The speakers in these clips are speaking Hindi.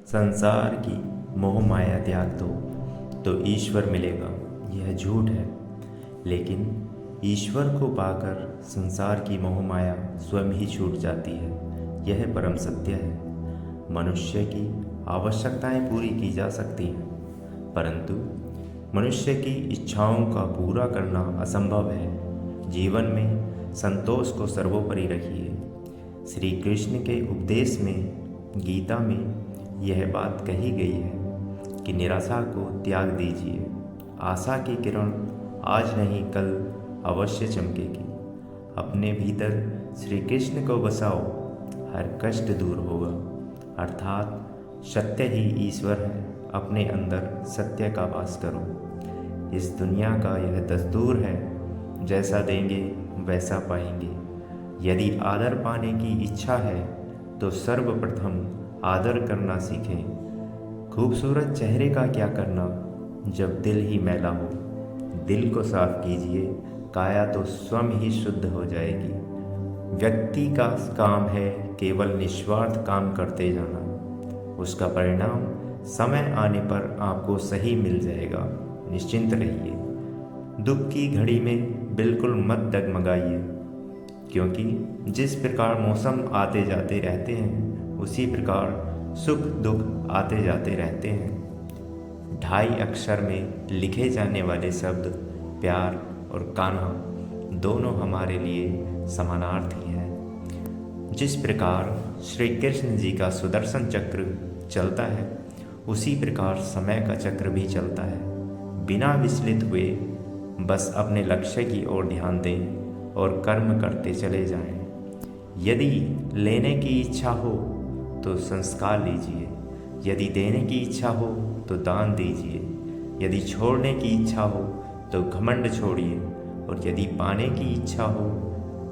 संसार की मोह माया त्याग दो तो ईश्वर मिलेगा, यह झूठ है। लेकिन ईश्वर को पाकर संसार की मोह माया स्वयं ही छूट जाती है, यह परम सत्य है। मनुष्य की आवश्यकताएं पूरी की जा सकती हैं, परंतु मनुष्य की इच्छाओं का पूरा करना असंभव है। जीवन में संतोष को सर्वोपरि रखिए। श्री कृष्ण के उपदेश में, गीता में यह बात कही गई है कि निराशा को त्याग दीजिए। आशा की किरण आज नहीं कल अवश्य चमकेगी। अपने भीतर श्री कृष्ण को बसाओ, हर कष्ट दूर होगा। अर्थात सत्य ही ईश्वर है। अपने अंदर सत्य का वास करो। इस दुनिया का यह दस्तूर है, जैसा देंगे वैसा पाएंगे। यदि आदर पाने की इच्छा है तो सर्वप्रथम आदर करना सीखें। खूबसूरत चेहरे का क्या करना जब दिल ही मैला हो। दिल को साफ कीजिए, काया तो स्वयं ही शुद्ध हो जाएगी। व्यक्ति का काम है केवल निस्वार्थ काम करते जाना। उसका परिणाम समय आने पर आपको सही मिल जाएगा। निश्चिंत रहिए। दुख की घड़ी में बिल्कुल मत डगमगाइए, क्योंकि जिस प्रकार मौसम आते जाते रहते हैं उसी प्रकार सुख दुख आते जाते रहते हैं। 2.5 अक्षर में लिखे जाने वाले शब्द प्यार और कान्हा दोनों हमारे लिए समानार्थी हैं। जिस प्रकार श्री कृष्ण जी का सुदर्शन चक्र चलता है, उसी प्रकार समय का चक्र भी चलता है। बिना विचलित हुए बस अपने लक्ष्य की ओर ध्यान दें और कर्म करते चले जाएं। यदि लेने की इच्छा हो तो संस्कार लीजिए। यदि देने की इच्छा हो तो दान दीजिए। यदि छोड़ने की इच्छा हो तो घमंड छोड़िए। और यदि पाने की इच्छा हो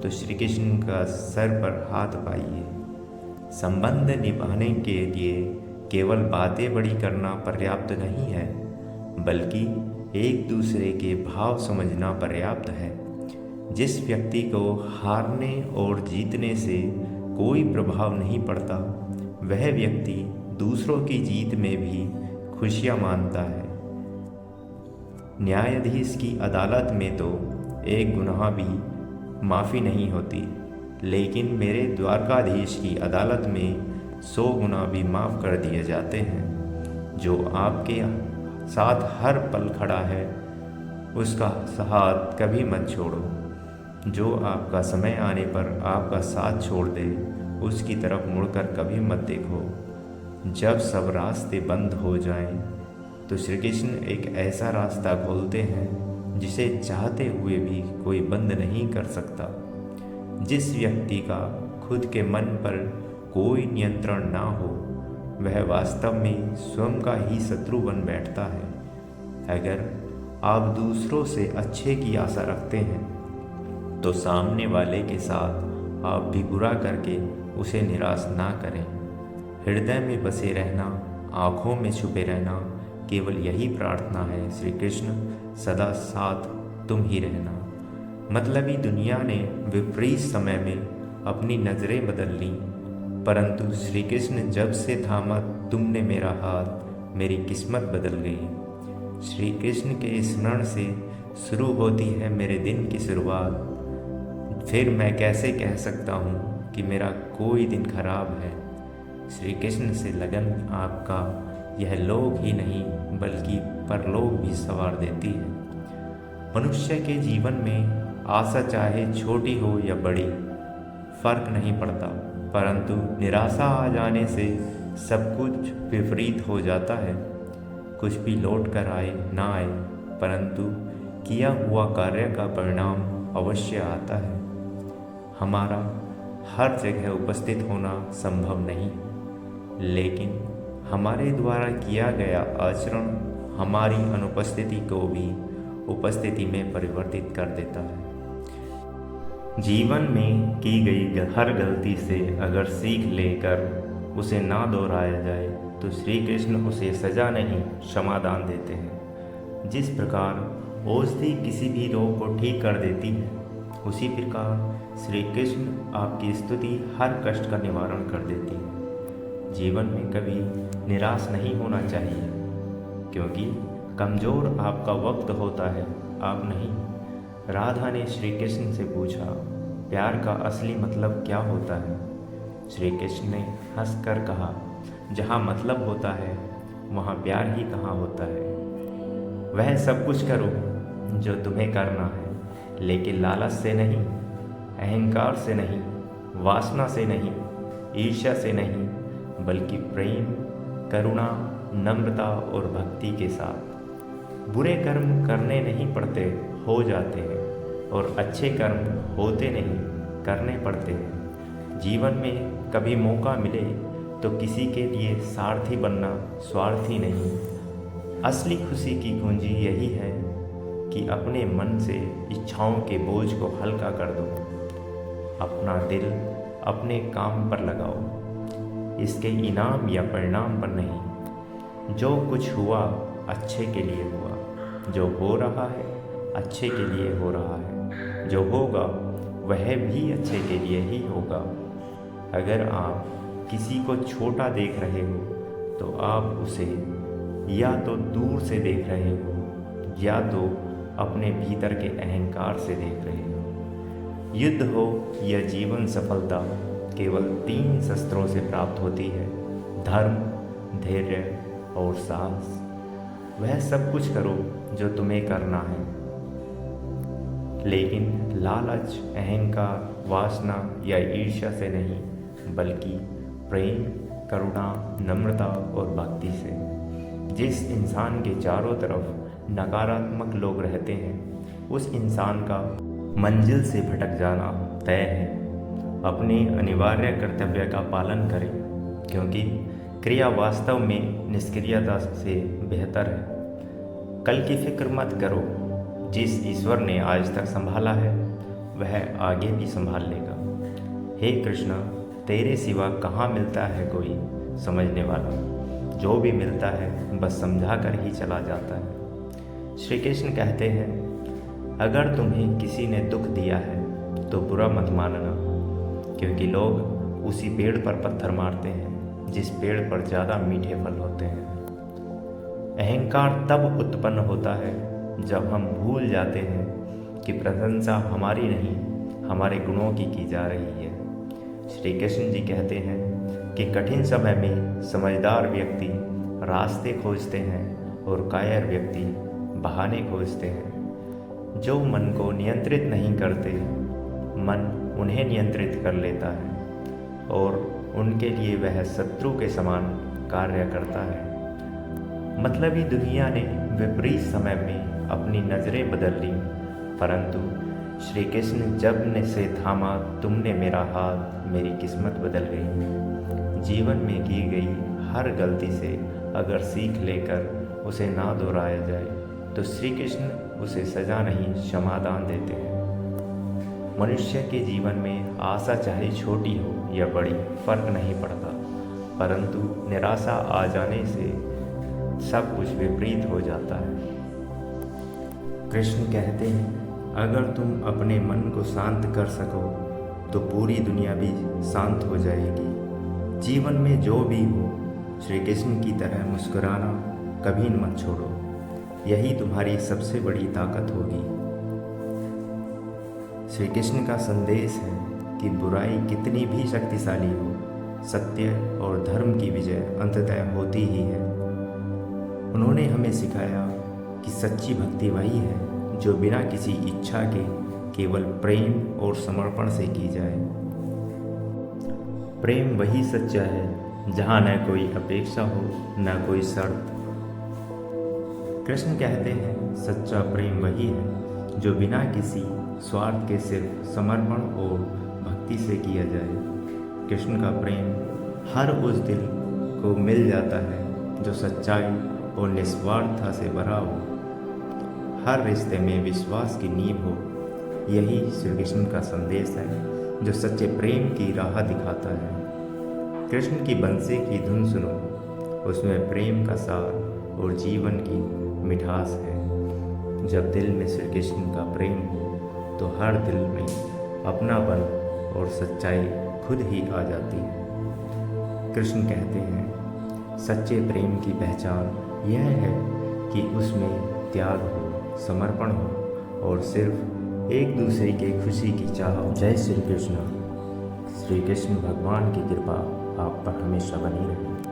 तो श्री कृष्ण का सर पर हाथ पाइए। संबंध निभाने के लिए केवल बातें बड़ी करना पर्याप्त नहीं है, बल्कि एक दूसरे के भाव समझना पर्याप्त है। जिस व्यक्ति को हारने और जीतने से कोई प्रभाव नहीं पड़ता, वह व्यक्ति दूसरों की जीत में भी खुशियां मानता है। न्यायाधीश की अदालत में तो एक गुनाह भी माफ़ी नहीं होती, लेकिन मेरे द्वारकाधीश की अदालत में 100 गुनाह भी माफ़ कर दिए जाते हैं। जो आपके साथ हर पल खड़ा है, उसका हाथ कभी मत छोड़ो। जो आपका समय आने पर आपका साथ छोड़ दे, उसकी तरफ मुड़कर कभी मत देखो। जब सब रास्ते बंद हो जाएं, तो श्री कृष्ण एक ऐसा रास्ता खोलते हैं जिसे चाहते हुए भी कोई बंद नहीं कर सकता। जिस व्यक्ति का खुद के मन पर कोई नियंत्रण ना हो, वह वास्तव में स्वयं का ही शत्रु बन बैठता है। अगर आप दूसरों से अच्छे की आशा रखते हैं, तो सामने वाले के साथ आप भी बुरा करके उसे निराश ना करें। हृदय में बसे रहना, आँखों में छुपे रहना, केवल यही प्रार्थना है। श्री कृष्ण सदा साथ तुम ही रहना। मतलबी दुनिया ने विपरीत समय में अपनी नज़रें बदल लीं, परंतु श्री कृष्ण जब से थामा तुमने मेरा हाथ, मेरी किस्मत बदल गई। श्री कृष्ण के स्मरण से शुरू होती है मेरे दिन की शुरुआत। फिर मैं कैसे कह सकता हूँ कि मेरा कोई दिन खराब है। श्री कृष्ण से लगन आपका यह लोक ही नहीं बल्कि परलोक भी संवार देती है। मनुष्य के जीवन में आशा चाहे छोटी हो या बड़ी, फर्क नहीं पड़ता, परंतु निराशा आ जाने से सब कुछ विपरीत हो जाता है। कुछ भी लौट कर आए ना आए, परंतु किया हुआ कार्य का परिणाम अवश्य आता है। हमारा हर जगह उपस्थित होना संभव नहीं, लेकिन हमारे द्वारा किया गया आचरण हमारी अनुपस्थिति को भी उपस्थिति में परिवर्तित कर देता है। जीवन में की गई हर गलती से अगर सीख लेकर उसे ना दोहराया जाए, तो श्री कृष्ण उसे सजा नहीं क्षमादान देते हैं। जिस प्रकार औषधि किसी भी रोग को ठीक कर देती है, उसी प्रकार श्री कृष्ण आपकी स्तुति हर कष्ट का निवारण कर देती है। जीवन में कभी निराश नहीं होना चाहिए, क्योंकि कमज़ोर आपका वक्त होता है, आप नहीं। राधा ने श्री कृष्ण से पूछा, प्यार का असली मतलब क्या होता है? श्री कृष्ण ने हंसकर कहा, जहाँ मतलब होता है वहाँ प्यार ही कहाँ होता है। वह सब कुछ करो जो तुम्हें करना है, लेकिन लालच से नहीं, अहंकार से नहीं, वासना से नहीं, ईर्ष्या से नहीं, बल्कि प्रेम, करुणा, नम्रता और भक्ति के साथ। बुरे कर्म करने नहीं पड़ते, हो जाते हैं, और अच्छे कर्म होते नहीं, करने पड़ते हैं। जीवन में कभी मौका मिले तो किसी के लिए सारथी बनना स्वार्थी नहीं। असली खुशी की कुंजी यही है कि अपने मन से इच्छाओं के बोझ को हल्का कर दो, अपना दिल अपने काम पर लगाओ, इसके इनाम या परिणाम पर नहीं। जो कुछ हुआ अच्छे के लिए हुआ, जो हो रहा है अच्छे के लिए हो रहा है, जो होगा वह भी अच्छे के लिए ही होगा। अगर आप किसी को छोटा देख रहे हो तो आप उसे या तो दूर से देख रहे हो या तो अपने भीतर के अहंकार से देख रहे हो। युद्ध हो या जीवन सफलता केवल 3 शस्त्रों से प्राप्त होती है: धर्म, धैर्य और साहस। वह सब कुछ करो जो तुम्हें करना है, लेकिन लालच, अहंकार, वासना या ईर्ष्या से नहीं, बल्कि प्रेम, करुणा, नम्रता और भक्ति से। जिस इंसान के चारों तरफ नकारात्मक लोग रहते हैं, उस इंसान का मंजिल से भटक जाना तय है। अपने अनिवार्य कर्तव्य का पालन करें, क्योंकि क्रिया वास्तव में निष्क्रियता से बेहतर है। कल की फिक्र मत करो, जिस ईश्वर ने आज तक संभाला है वह आगे भी संभाल लेगा। हे कृष्ण, तेरे सिवा कहाँ मिलता है कोई समझने वाला? जो भी मिलता है बस समझा कर ही चला जाता है। श्री कृष्ण कहते हैं, अगर तुम्हें किसी ने दुख दिया है तो बुरा मत मानना, क्योंकि लोग उसी पेड़ पर पत्थर मारते हैं जिस पेड़ पर ज़्यादा मीठे फल होते हैं। अहंकार तब उत्पन्न होता है जब हम भूल जाते हैं कि प्रशंसा हमारी नहीं, हमारे गुणों की जा रही है। श्री कृष्ण जी कहते हैं कि कठिन समय में समझदार व्यक्ति रास्ते खोजते हैं और कायर व्यक्ति बहाने खोजते हैं। जो मन को नियंत्रित नहीं करते, मन उन्हें नियंत्रित कर लेता है और उनके लिए वह शत्रु के समान कार्य करता है। मतलबी दुनिया ने विपरीत समय में अपनी नज़रें बदल ली, परंतु श्री कृष्ण जब ने से थामा तुमने मेरा हाथ, मेरी किस्मत बदल गई। जीवन में की गई हर गलती से अगर सीख लेकर उसे ना दोहराया जाए तो श्री कृष्ण उसे सजा नहीं, क्षमादान देते हैं। मनुष्य के जीवन में आशा चाहे छोटी हो या बड़ी, फर्क नहीं पड़ता, परंतु निराशा आ जाने से सब कुछ विपरीत हो जाता है। कृष्ण कहते हैं, अगर तुम अपने मन को शांत कर सको तो पूरी दुनिया भी शांत हो जाएगी। जीवन में जो भी हो, श्री कृष्ण की तरह मुस्कुराना कभी मत छोड़ो, यही तुम्हारी सबसे बड़ी ताकत होगी। श्री कृष्ण का संदेश है कि बुराई कितनी भी शक्तिशाली हो, सत्य और धर्म की विजय अंततः होती ही है। उन्होंने हमें सिखाया कि सच्ची भक्ति वही है जो बिना किसी इच्छा के केवल प्रेम और समर्पण से की जाए। प्रेम वही सच्चा है जहाँ न कोई अपेक्षा हो, न कोई शर्त। कृष्ण कहते हैं, सच्चा प्रेम वही है जो बिना किसी स्वार्थ के सिर्फ समर्पण और भक्ति से किया जाए। कृष्ण का प्रेम हर उस दिल को मिल जाता है जो सच्चाई और निस्वार्थता से भरा हो। हर रिश्ते में विश्वास की नींव हो। यही श्री कृष्ण का संदेश है जो सच्चे प्रेम की राह दिखाता है। कृष्ण की बंसी की धुन सुनो, उसमें प्रेम का सार और जीवन की मिठास है। जब दिल में श्री कृष्ण का प्रेम हो तो हर दिल में अपनापन और सच्चाई खुद ही आ जाती है। कृष्ण कहते हैं, सच्चे प्रेम की पहचान यह है कि उसमें त्याग हो, समर्पण हो और सिर्फ एक दूसरे की खुशी की चाह हो। जय श्री कृष्ण। श्री कृष्ण भगवान की कृपा आप पर हमेशा बनी रहे।